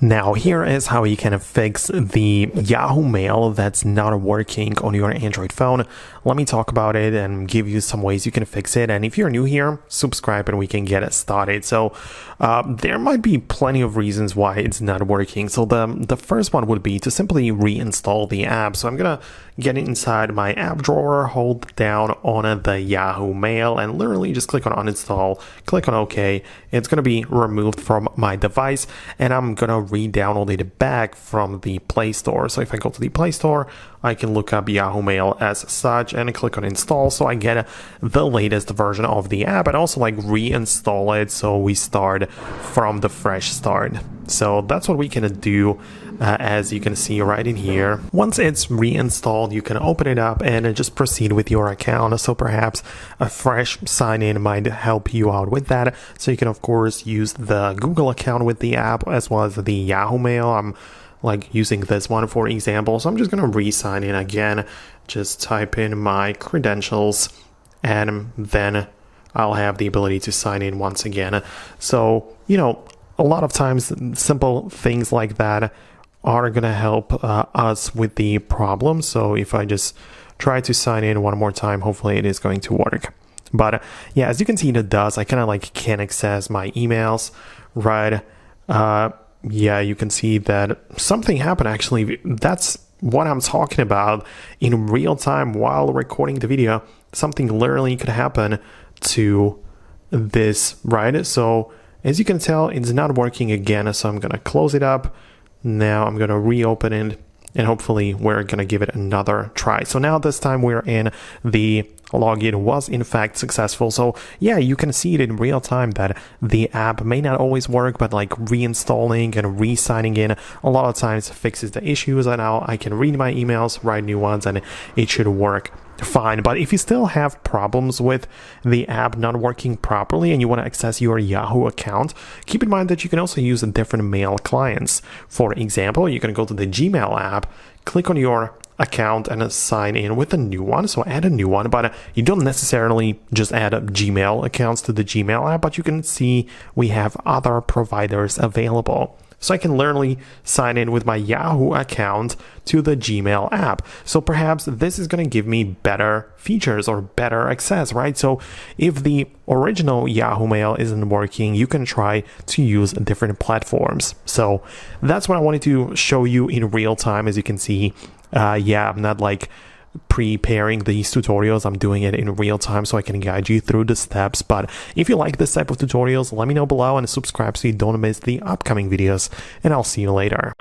Now here is how you can fix the Yahoo Mail that's not working on your Android phone. Let me talk about it and give you some ways you can fix it. And if you're new here, subscribe and we can get it started. So there might be plenty of reasons why it's not working. So the first one would be to simply reinstall the app. So I'm gonna get inside my app drawer, hold down on the Yahoo Mail and literally just click on uninstall, click on OK. It's gonna be removed from my device and I'm gonna re-download it back from the Play Store. So if I go to the Play Store, I can look up Yahoo Mail as such and click on install, so I get the latest version of the app and also like reinstall it so we start from the fresh start. So that's what we can do, as you can see right in here. Once it's reinstalled, you can open it up and just proceed with your account. So perhaps a fresh sign-in might help you out with that. So you can of course use the Google account with the app as well as the Yahoo Mail. I'm like using this one for example, so I'm just gonna re-sign in again. Just type in my credentials and then I'll have the ability to sign in once again. So, you know, a lot of times simple things like that are gonna help us with the problem. So if I just try to sign in one more time, hopefully it is going to work. But yeah, as you can see, it does. I kind of like can't access my emails, right? Yeah, you can see that something happened actually. That's what I'm talking about. In real time while recording the video, something literally could happen to this, right? So as you can tell, it's not working again. So I'm gonna close it up. Now I'm gonna reopen it and hopefully we're gonna give it another try. So now this time we're in the login was in fact successful. So yeah, you can see it in real time that the app may not always work, but like reinstalling and re-signing in a lot of times fixes the issues. And now I can read my emails, write new ones, and it should work fine. But if you still have problems with the app not working properly and you want to access your Yahoo account, keep in mind that you can also use different mail clients. For example, you can go to the Gmail app, click on your account and sign in with a new one. So add a new one, but you don't necessarily just add Gmail accounts to the Gmail app, but you can see we have other providers available. So I can literally sign in with my Yahoo account to the Gmail app. So perhaps this is going to give me better features or better access, right? So if the original Yahoo Mail isn't working, you can try to use different platforms. So that's what I wanted to show you in real time. As you can see, yeah, I'm not like preparing these tutorials, I'm doing it in real time so I can guide you through the steps. But if you like this type of tutorials, let me know below and subscribe so you don't miss the upcoming videos, and I'll see you later.